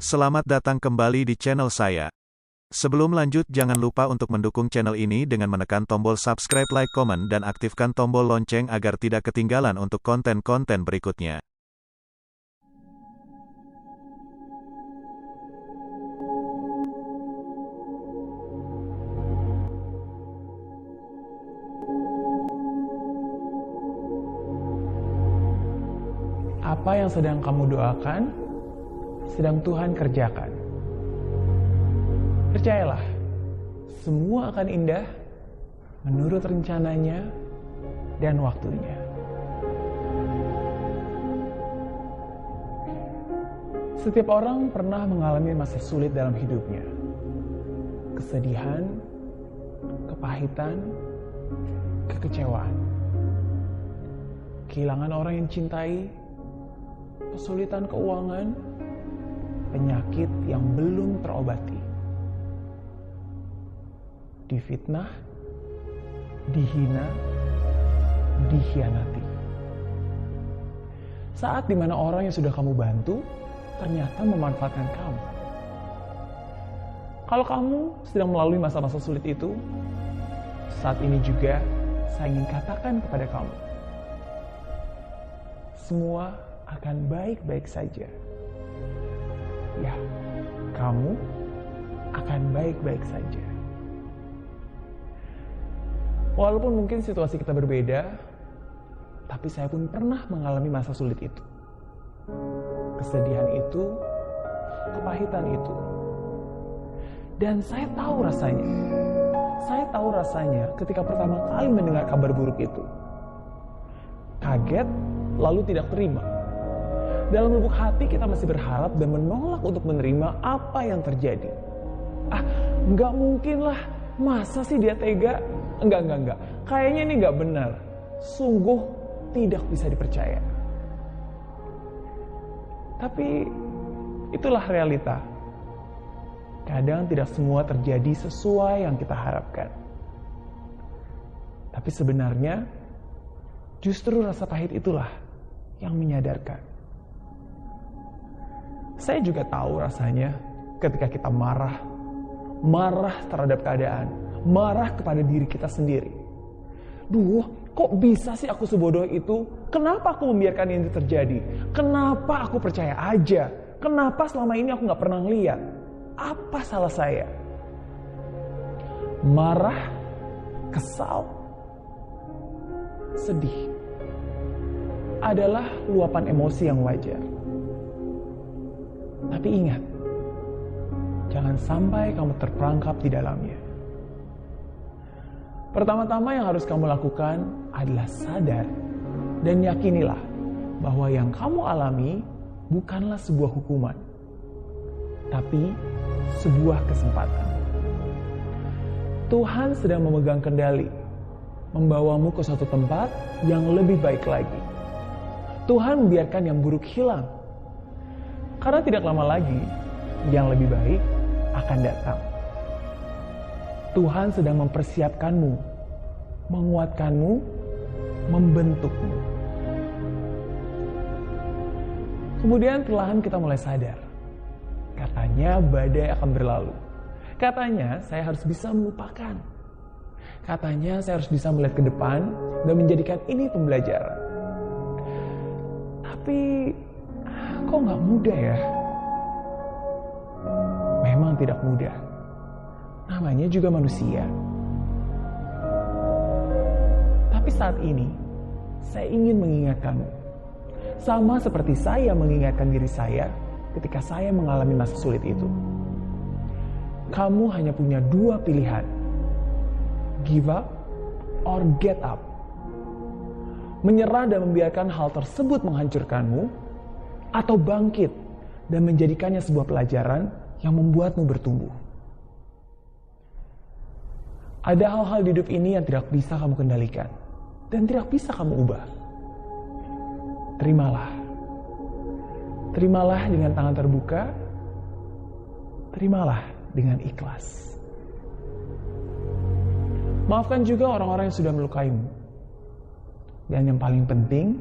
Selamat datang kembali di channel saya. Sebelum lanjut, jangan lupa untuk mendukung channel ini dengan menekan tombol subscribe, like, komen, dan aktifkan tombol lonceng agar tidak ketinggalan untuk konten-konten berikutnya. Apa yang sedang kamu doakan, sedang Tuhan kerjakan. Percayalah, semua akan indah menurut rencananya dan waktunya. Setiap orang pernah mengalami masa sulit dalam hidupnya. Kesedihan, kepahitan, kekecewaan. Kehilangan orang yang cintai, kesulitan keuangan, penyakit yang belum terobati, difitnah, dihina, dikhianati. Saat dimana orang yang sudah kamu bantu ternyata memanfaatkan kamu. Kalau kamu sedang melalui masa-masa sulit itu, saat ini juga saya ingin katakan kepada kamu, semua akan baik-baik saja. Ya, kamu akan baik-baik saja. Walaupun mungkin situasi kita berbeda, tapi saya pun pernah mengalami masa sulit itu. Kesedihan itu, kepahitan itu. Dan saya tahu rasanya. Saya tahu rasanya ketika pertama kali mendengar kabar buruk itu. Kaget, lalu tidak terima. Dalam lubuk hati kita masih berharap dan menolak untuk menerima apa yang terjadi. Nggak mungkin lah, masa sih dia tega? Enggak. Kayaknya ini nggak benar. Sungguh tidak bisa dipercaya. Tapi itulah realita. Kadang tidak semua terjadi sesuai yang kita harapkan. Tapi sebenarnya justru rasa pahit itulah yang menyadarkan. Saya juga tahu rasanya ketika kita marah terhadap keadaan, marah kepada diri kita sendiri. Duh, kok bisa sih aku sebodoh itu? Kenapa aku membiarkan ini terjadi? Kenapa aku percaya aja? Kenapa selama ini aku gak pernah ngeliat? Apa salah saya? Marah, kesal, sedih adalah luapan emosi yang wajar. Tapi ingat, jangan sampai kamu terperangkap di dalamnya. Pertama-tama yang harus kamu lakukan adalah sadar dan yakinilah bahwa yang kamu alami bukanlah sebuah hukuman, tapi sebuah kesempatan. Tuhan sedang memegang kendali, membawamu ke suatu tempat yang lebih baik lagi. Tuhan membiarkan yang buruk hilang, karena tidak lama lagi yang lebih baik akan datang. Tuhan sedang mempersiapkanmu, menguatkanmu, membentukmu. Kemudian perlahan kita mulai sadar. Katanya badai akan berlalu. Katanya saya harus bisa melupakan. Katanya saya harus bisa melihat ke depan dan menjadikan ini pembelajaran. Tapi kok nggak mudah ya? Memang tidak mudah. Namanya juga manusia. Tapi saat ini, saya ingin mengingatkanmu. Sama seperti saya mengingatkan diri saya ketika saya mengalami masa sulit itu. Kamu hanya punya dua pilihan. Give up or get up. Menyerah dan membiarkan hal tersebut menghancurkanmu, atau bangkit dan menjadikannya sebuah pelajaran yang membuatmu bertumbuh. Ada hal-hal di hidup ini yang tidak bisa kamu kendalikan dan tidak bisa kamu ubah. Terimalah. Terimalah dengan tangan terbuka. Terimalah dengan ikhlas. Maafkan juga orang-orang yang sudah melukaimu. Dan yang paling penting,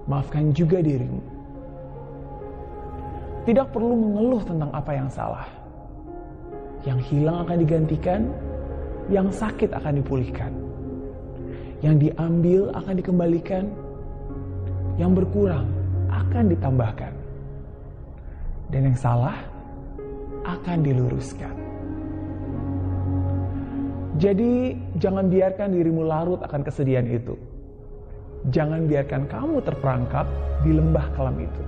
maafkan juga dirimu. Tidak perlu mengeluh tentang apa yang salah. Yang hilang akan digantikan, yang sakit akan dipulihkan. Yang diambil akan dikembalikan, yang berkurang akan ditambahkan. Dan yang salah akan diluruskan. Jadi jangan biarkan dirimu larut akan kesedihan itu. Jangan biarkan kamu terperangkap di lembah kelam itu.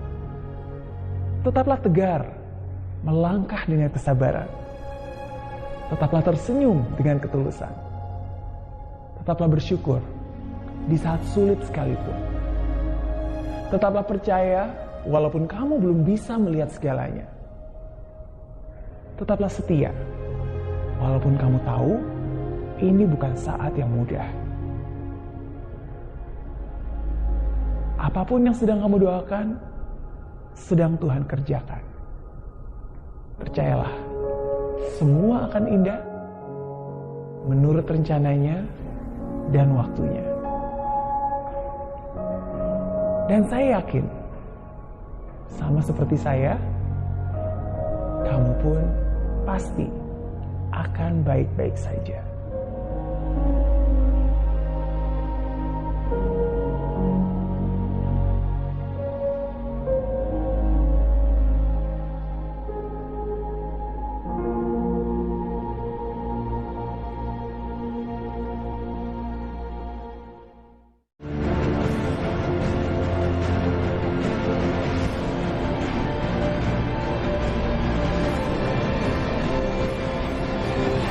Tetaplah tegar, melangkah dengan kesabaran. Tetaplah tersenyum dengan ketulusan. Tetaplah bersyukur di saat sulit sekalipun. Tetaplah percaya walaupun kamu belum bisa melihat segalanya. Tetaplah setia walaupun kamu tahu ini bukan saat yang mudah. Apapun yang sedang kamu doakan, sedang Tuhan kerjakan. Percayalah, semua akan indah menurut rencananya dan waktunya. Dan saya yakin, sama seperti saya, kamu pun pasti akan baik-baik saja.